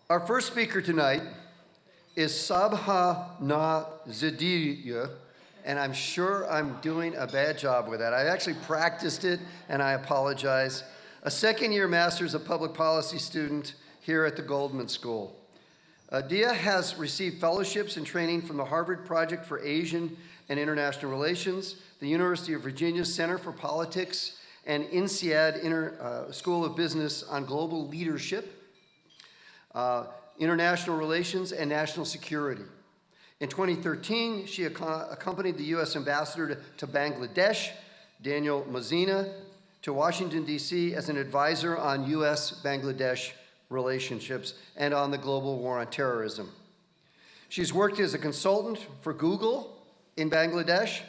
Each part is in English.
Our first speaker tonight is Sabhanaz Diya, and I'm sure I'm doing a bad job with that. I actually practiced it, and I apologize. A second-year Master's of Public Policy student here at the Goldman School. Diya has received fellowships and training from the Harvard Project for Asian and International Relations, the University of Virginia's Center for Politics, and INSEAD School of Business on Global Leadership, International Relations, and National Security. In 2013, she accompanied the U.S. Ambassador to Bangladesh, Daniel Mazina, to Washington, D.C. as an advisor on U.S.-Bangladesh relationships and on the global war on terrorism. She's worked as a consultant for Google in Bangladesh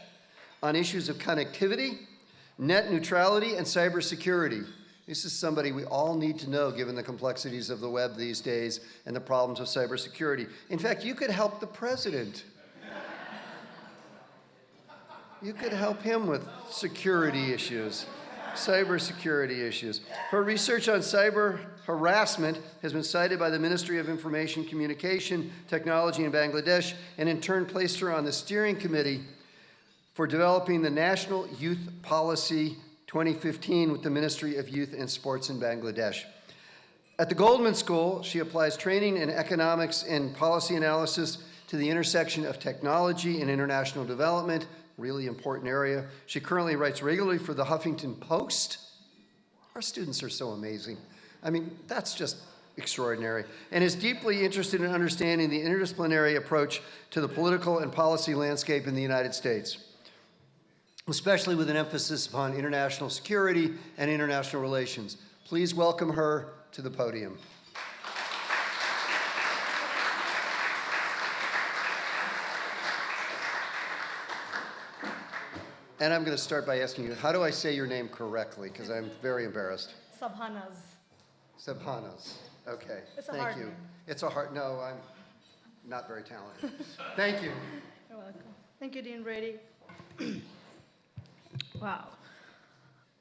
on issues of connectivity, net neutrality, and cybersecurity. This is somebody we all need to know given the complexities of the web these days and the problems of cybersecurity. In fact, you could help the president. You could help him with security issues, cybersecurity issues. Her research on cyber harassment has been cited by the Ministry of Information Communication Technology in Bangladesh, and in turn placed her on the steering committee for developing the National Youth Policy 2015 with the Ministry of Youth and Sports in Bangladesh. At the Goldman School, she applies training in economics and policy analysis to the intersection of technology and international development, really important area. She currently writes regularly for the Huffington Post. Our students are so amazing. I mean, that's just extraordinary. And is deeply interested in understanding the interdisciplinary approach to the political and policy landscape in the United States, especially with an emphasis upon international security and international relations. Please welcome her to the podium. And I'm going to start by asking you, how do I say your name correctly? Because I'm very embarrassed. Sabhanaz. Sabhanaz. Okay. It's a Thank hard you. name. It's a hard. No, I'm not very talented. Thank you. You're welcome. Thank you, Dean Brady. Wow.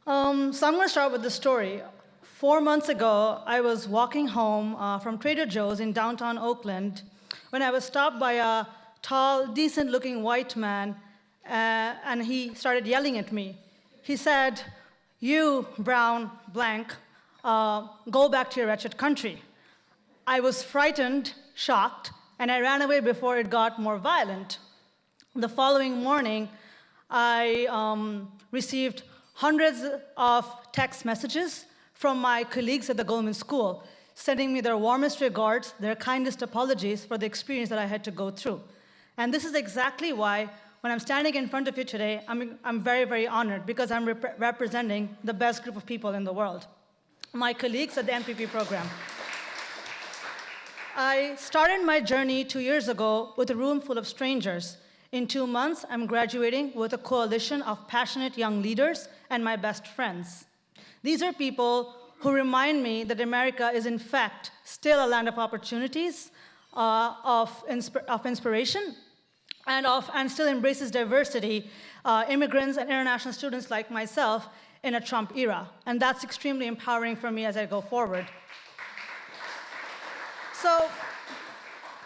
So I'm going to start with the story. 4 months ago, I was walking home from Trader Joe's in downtown Oakland when I was stopped by a tall, decent-looking white man, and he started yelling at me. He said, "You, brown blank, go back to your wretched country." I was frightened, shocked, and I ran away before it got more violent. The following morning, I received hundreds of text messages from my colleagues at the Goldman School, sending me their warmest regards, their kindest apologies for the experience that I had to go through. And this is exactly why, when I'm standing in front of you today, I'm very, very honored, because I'm representing the best group of people in the world, my colleagues at the MPP program. I started my journey 2 years ago with a room full of strangers. In 2 months, I'm graduating with a coalition of passionate young leaders and my best friends. These are people who remind me that America is, in fact, still a land of opportunities, of inspiration, and still embraces diversity, immigrants and international students like myself in a Trump era. And that's extremely empowering for me as I go forward. So,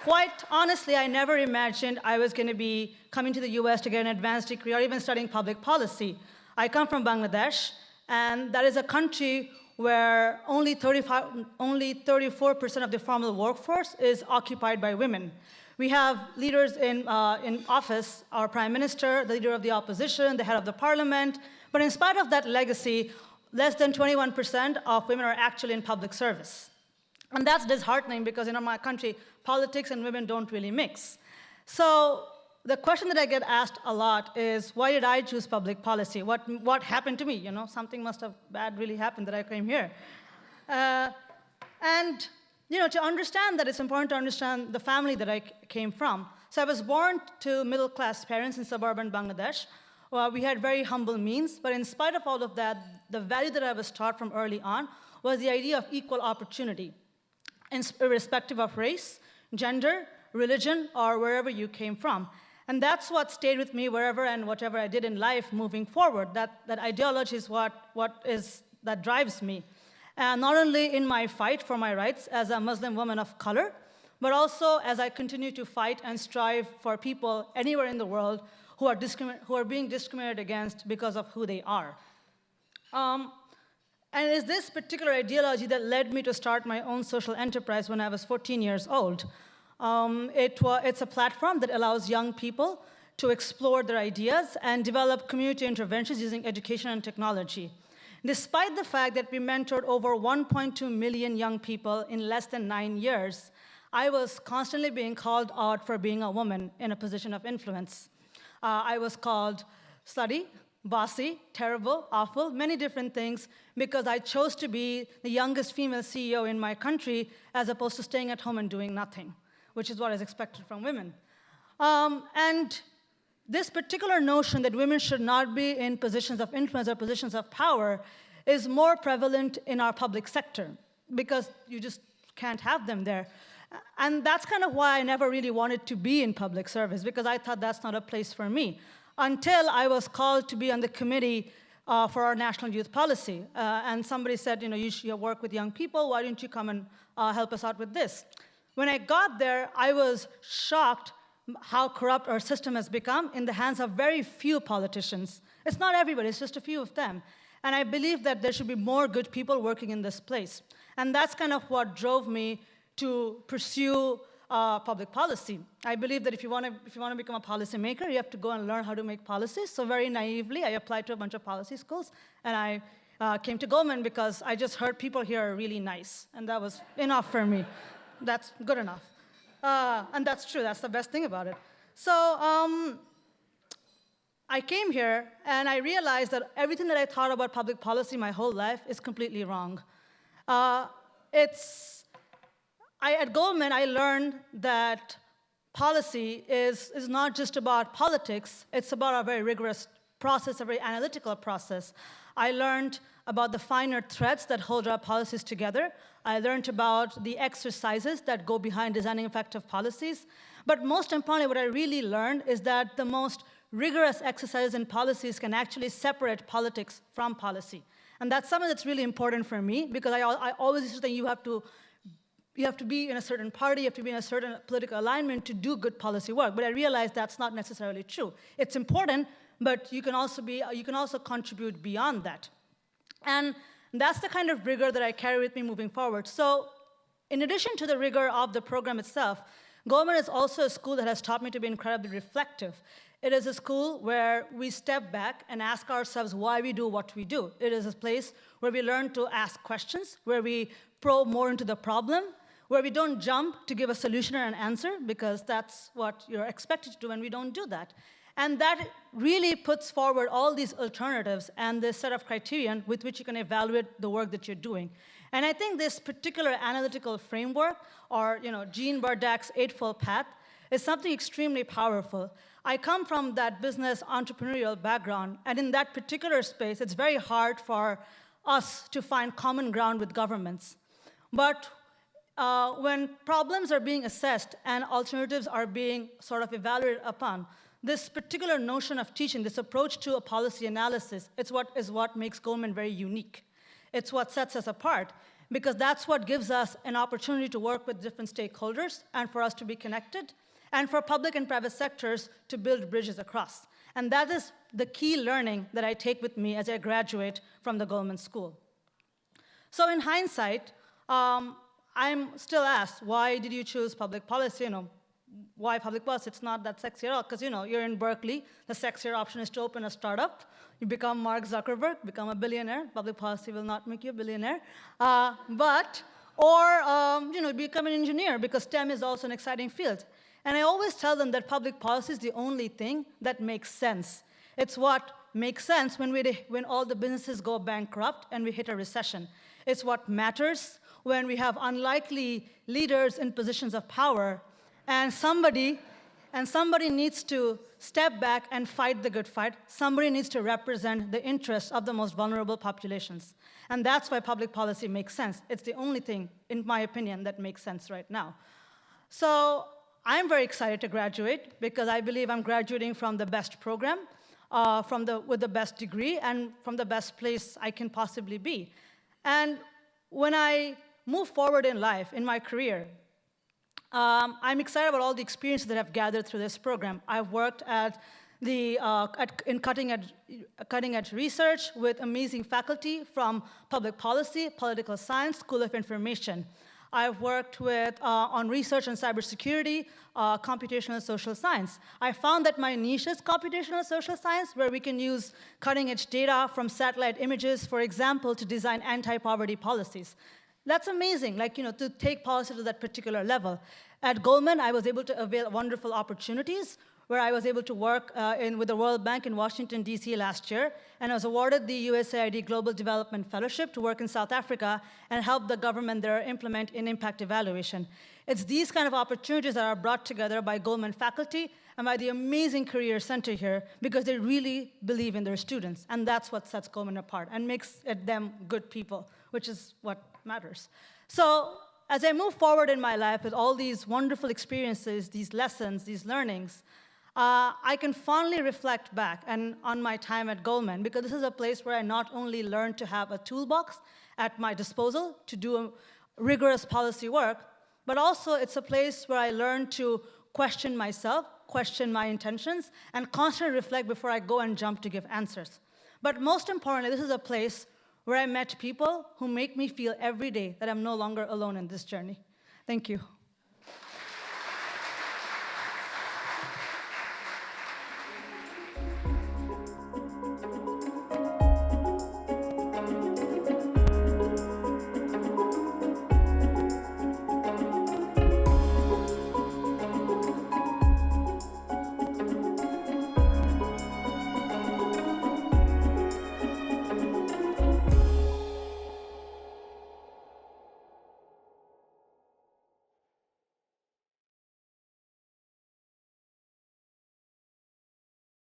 quite honestly, I never imagined I was going to be coming to the US to get an advanced degree or even studying public policy. I come from Bangladesh, and that is a country where only 34% of the formal workforce is occupied by women. We have leaders in office, our prime minister, the leader of the opposition, the head of the parliament, but in spite of that legacy, less than 21% of women are actually in public service. And that's disheartening because in my country, politics and women don't really mix. So the question that I get asked a lot is, why did I choose public policy? What happened to me? You know, something must have bad really happened that I came here. And you know, to understand that, it's important to understand the family that I came from. So I was born to middle-class parents in suburban Bangladesh. We had very humble means, but in spite of all of that, the value that I was taught from early on was the idea of equal opportunity, irrespective of race, gender, religion, or wherever you came from. And that's what stayed with me wherever and whatever I did in life moving forward. That ideology is what drives me. and not only in my fight for my rights as a Muslim woman of color, but also as I continue to fight and strive for people anywhere in the world who are being discriminated against because of who they are. And it's this particular ideology that led me to start my own social enterprise when I was 14 years old. It's a platform that allows young people to explore their ideas and develop community interventions using education and technology. Despite the fact that we mentored over 1.2 million young people in less than 9 years, I was constantly being called out for being a woman in a position of influence. I was called slutty, bossy, terrible, awful, many different things, because I chose to be the youngest female CEO in my country as opposed to staying at home and doing nothing, which is what is expected from women. And this particular notion that women should not be in positions of influence or positions of power is more prevalent in our public sector, because you just can't have them there. And that's kind of why I never really wanted to be in public service, because I thought that's not a place for me, until I was called to be on the committee for our national youth policy. And somebody said, you should work with young people. Why don't you come and help us out with this? When I got there, I was shocked how corrupt our system has become in the hands of very few politicians. It's not everybody, it's just a few of them. And I believe that there should be more good people working in this place. And that's kind of what drove me to pursue public policy. I believe that if you want to become a policymaker, you have to go and learn how to make policies. So very naively, I applied to a bunch of policy schools, and I came to Goldman because I just heard people here are really nice, and that was enough for me. That's good enough. And that's true, that's the best thing about it. So I came here, and I realized that everything that I thought about public policy my whole life is completely wrong. At Goldman, I learned that policy is not just about politics, it's about a very rigorous process, a very analytical process. I learned about the finer threads that hold our policies together. I learned about the exercises that go behind designing effective policies. But most importantly, what I really learned is that the most rigorous exercises in policies can actually separate politics from policy. And that's something that's really important for me, because I always used to think you have to be in a certain party, you have to be in a certain political alignment to do good policy work. But I realized that's not necessarily true. It's important, but you can also contribute beyond that. And that's the kind of rigor that I carry with me moving forward. So in addition to the rigor of the program itself, Goldman is also a school that has taught me to be incredibly reflective. It is a school where we step back and ask ourselves why we do what we do. It is a place where we learn to ask questions, where we probe more into the problem, where we don't jump to give a solution or an answer, because that's what you're expected to do, and we don't do that. And that really puts forward all these alternatives and this set of criterion with which you can evaluate the work that you're doing. And I think this particular analytical framework, or Jean Bardac's Eightfold Path, is something extremely powerful. I come from that business entrepreneurial background, and in that particular space, it's very hard for us to find common ground with governments. But when problems are being assessed and alternatives are being sort of evaluated upon, this particular notion of teaching, this approach to a policy analysis, is what makes Goldman very unique. It's what sets us apart, because that's what gives us an opportunity to work with different stakeholders and for us to be connected, and for public and private sectors to build bridges across. And that is the key learning that I take with me as I graduate from the Goldman School. So in hindsight, I'm still asked, why did you choose public policy? Why public policy? It's not that sexy at all, because you're in Berkeley. The sexier option is to open a startup. You become Mark Zuckerberg, become a billionaire. Public policy will not make you a billionaire. Or become an engineer, because STEM is also an exciting field. And I always tell them that public policy is the only thing that makes sense. It's what makes sense when all the businesses go bankrupt and we hit a recession. It's what matters when we have unlikely leaders in positions of power, and somebody needs to step back and fight the good fight. Somebody needs to represent the interests of the most vulnerable populations. And that's why public policy makes sense. It's the only thing, in my opinion, that makes sense right now. So I'm very excited to graduate, because I believe I'm graduating from the best program, with the best degree, and from the best place I can possibly be. And when I move forward in life, in my career, I'm excited about all the experiences that I've gathered through this program. I've worked in cutting-edge research with amazing faculty from public policy, political science, School of Information. I've worked on research on cybersecurity, computational social science. I found that my niche is computational social science, where we can use cutting-edge data from satellite images, for example, to design anti-poverty policies. That's amazing, to take policy to that particular level. At Goldman, I was able to avail wonderful opportunities where I was able to work with the World Bank in Washington, D.C. last year, and I was awarded the USAID Global Development Fellowship to work in South Africa and help the government there implement in impact evaluation. It's these kind of opportunities that are brought together by Goldman faculty and by the amazing Career Center here, because they really believe in their students, and that's what sets Goldman apart and makes them good people, which is what matters. So as I move forward in my life with all these wonderful experiences, these lessons, these learnings, I can fondly reflect back on my time at Goldman, because this is a place where I not only learned to have a toolbox at my disposal to do rigorous policy work, but also it's a place where I learned to question myself, question my intentions, and constantly reflect before I go and jump to give answers. But most importantly, this is a place where I met people who make me feel every day that I'm no longer alone in this journey. Thank you.